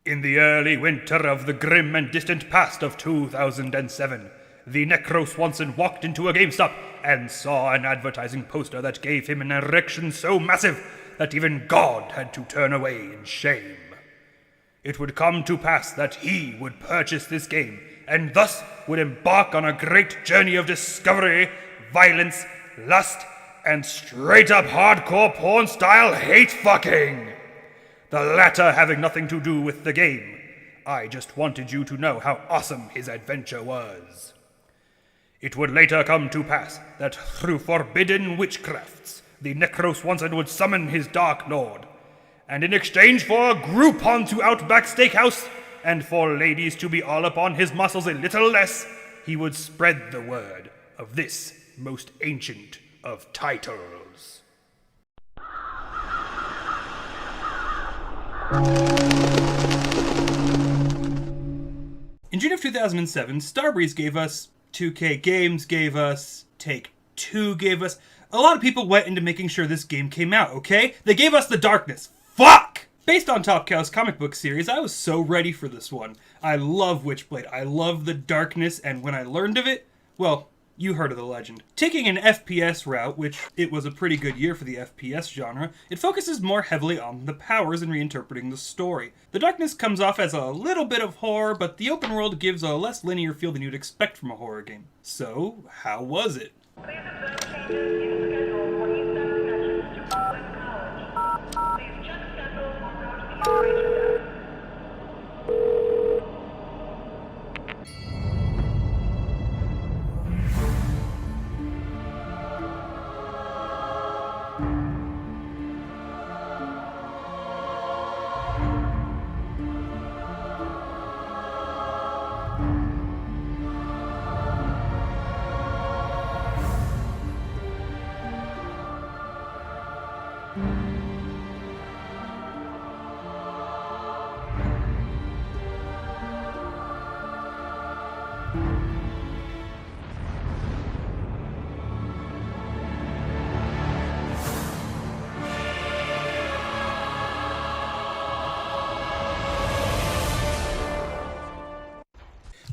In the early winter of the grim and distant past of 2007, the TheNecroswanson walked into a GameStop and saw an advertising poster that gave him an erection so massive that even God had to turn away in shame. It would come to pass that he would purchase this game, and thus would embark on a great journey of discovery, violence, lust, and straight-up hardcore porn-style hate-fucking. The latter having nothing to do with the game. I just wanted you to know how awesome his adventure was. It would later come to pass that through forbidden witchcrafts, the TheNecroswanson would summon his Dark Lord, and in exchange for a Groupon to Outback Steakhouse, and for ladies to be all upon his muscles a little less, he would spread the word of this most ancient of titles. In June of 2007, Starbreeze gave us, 2K Games gave us, Take-Two gave us. A lot of people went into making sure this game came out, okay? They gave us The Darkness. Fuck! Based on Top Cow's comic book series, I was so ready for this one. I love Witchblade, I love The Darkness, and when I learned of it, well, you heard of the legend. Taking an FPS route, which it was a pretty good year for the FPS genre, it focuses more heavily on the powers and reinterpreting the story. The Darkness comes off as a little bit of horror, but the open world gives a less linear feel than you'd expect from a horror game. So, how was it? Please observe changes in schedule for Eastern connections to Rockland College. Please check schedule or go to the operation desk.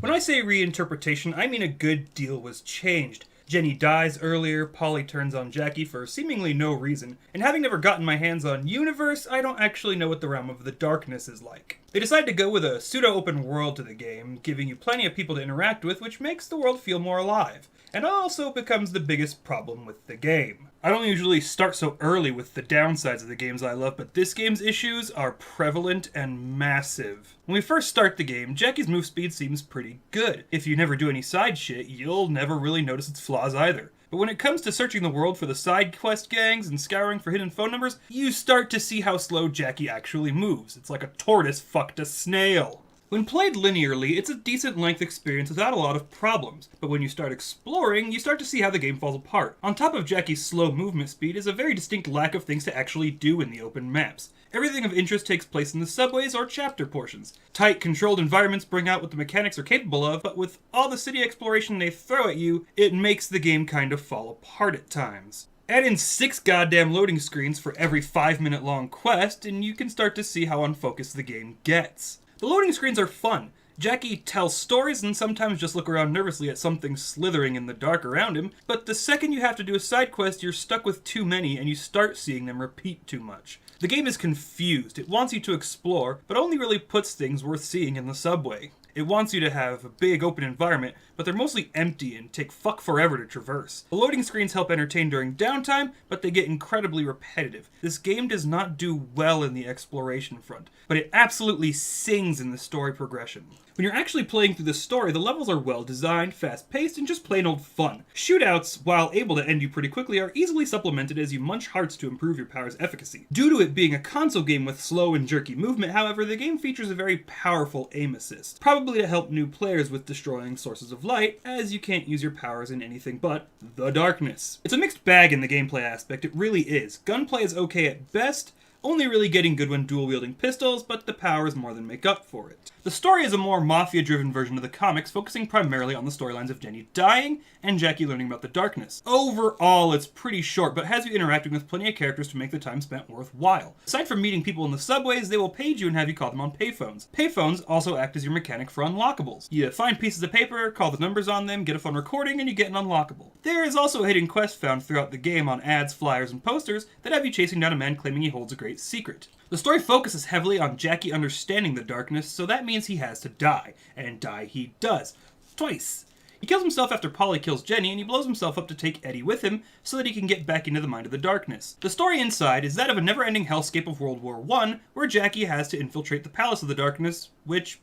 When I say reinterpretation, I mean a good deal was changed. Jenny dies earlier, Polly turns on Jackie for seemingly no reason, and having never gotten my hands on Universe, I don't actually know what the realm of the Darkness is like. They decide to go with a pseudo-open world to the game, giving you plenty of people to interact with, which makes the world feel more alive, and also becomes the biggest problem with the game. I don't usually start so early with the downsides of the games I love, but this game's issues are prevalent and massive. When we first start the game, Jackie's move speed seems pretty good. If you never do any side shit, you'll never really notice its flaws either. But when it comes to searching the world for the side quest gangs and scouring for hidden phone numbers, you start to see how slow Jackie actually moves. It's like a tortoise fucked a snail. When played linearly, it's a decent length experience without a lot of problems, but when you start exploring, you start to see how the game falls apart. On top of Jackie's slow movement speed is a very distinct lack of things to actually do in the open maps. Everything of interest takes place in the subways or chapter portions. Tight, controlled environments bring out what the mechanics are capable of, but with all the city exploration they throw at you, it makes the game kind of fall apart at times. Add in 6 goddamn loading screens for every 5-minute long quest, and you can start to see how unfocused the game gets. The loading screens are fun. Jackie tells stories and sometimes just look around nervously at something slithering in the dark around him, but the second you have to do a side quest, you're stuck with too many and you start seeing them repeat too much. The game is confused. It wants you to explore, but only really puts things worth seeing in the subway. It wants you to have a big open environment, but they're mostly empty and take fuck forever to traverse. The loading screens help entertain during downtime, but they get incredibly repetitive. This game does not do well in the exploration front, but it absolutely sings in the story progression. When you're actually playing through the story, the levels are well designed, fast-paced, and just plain old fun. Shootouts, while able to end you pretty quickly, are easily supplemented as you munch hearts to improve your power's efficacy. Due to it being a console game with slow and jerky movement, however, the game features a very powerful aim assist, probably to help new players with destroying sources of light, as you can't use your powers in anything but the darkness. It's a mixed bag in the gameplay aspect, it really is. Gunplay is okay at best, only really getting good when dual-wielding pistols, but the powers more than make up for it. The story is a more mafia-driven version of the comics, focusing primarily on the storylines of Jenny dying and Jackie learning about the darkness. Overall, it's pretty short, but has you interacting with plenty of characters to make the time spent worthwhile. Aside from meeting people in the subways, they will page you and have you call them on payphones. Payphones also act as your mechanic for unlockables. You find pieces of paper, call the numbers on them, get a fun recording, and you get an unlockable. There is also a hidden quest found throughout the game on ads, flyers, and posters that have you chasing down a man claiming he holds a great secret. The story focuses heavily on Jackie understanding the darkness, so that means he has to die, and die he does. Twice. He kills himself after Polly kills Jenny, and he blows himself up to take Eddie with him so that he can get back into the mind of the darkness. The story inside is that of a never-ending hellscape of World War I, where Jackie has to infiltrate the Palace of the Darkness, which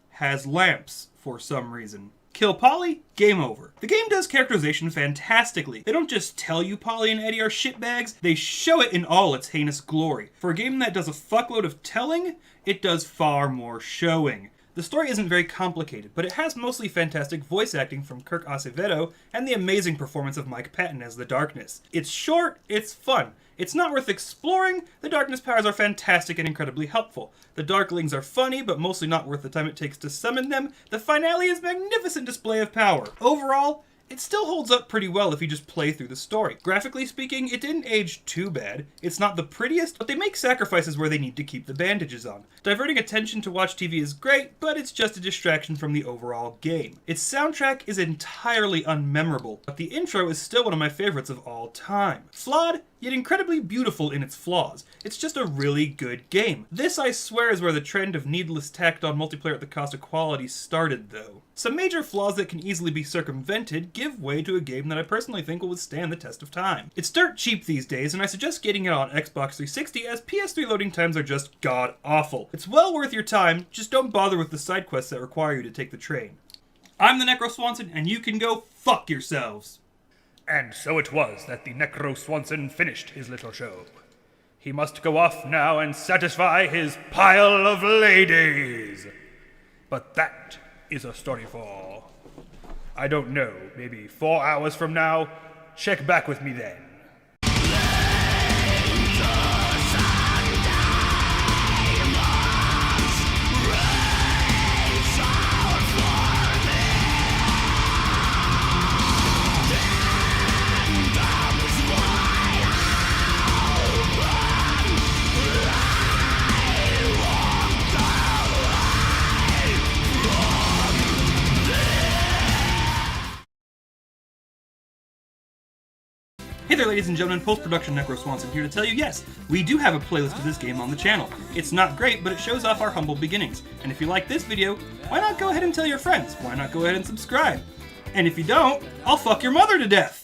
has lamps for some reason. Kill Polly? Game over. The game does characterization fantastically. They don't just tell you Polly and Eddie are shitbags, they show it in all its heinous glory. For a game that does a fuckload of telling, it does far more showing. The story isn't very complicated, but it has mostly fantastic voice acting from Kirk Acevedo and the amazing performance of Mike Patton as the Darkness. It's short, it's fun. It's not worth exploring, the Darkness powers are fantastic and incredibly helpful. The Darklings are funny, but mostly not worth the time it takes to summon them. The finale is a magnificent display of power. Overall, it still holds up pretty well if you just play through the story. Graphically speaking, it didn't age too bad. It's not the prettiest, but they make sacrifices where they need to keep the bandages on. Diverting attention to watch TV is great, but it's just a distraction from the overall game. Its soundtrack is entirely unmemorable, but the intro is still one of my favorites of all time. Flawed, yet incredibly beautiful in its flaws. It's just a really good game. This, I swear, is where the trend of needless tacked on multiplayer at the cost of quality started, though. Some major flaws that can easily be circumvented give way to a game that I personally think will withstand the test of time. It's dirt cheap these days, and I suggest getting it on Xbox 360 as PS3 loading times are just god-awful. It's well worth your time, just don't bother with the side quests that require you to take the train. I'm the TheNecroswanson, and you can go fuck yourselves! And so it was that the TheNecroswanson finished his little show. He must go off now and satisfy his pile of ladies. But that is a story for, I don't know, maybe 4 hours from now. Check back with me then. Hey there, ladies and gentlemen, post-production TheNecroswanson here to tell you, yes, we do have a playlist of this game on the channel. It's not great, but it shows off our humble beginnings. And if you like this video, why not go ahead and tell your friends? Why not go ahead and subscribe? And if you don't, I'll fuck your mother to death!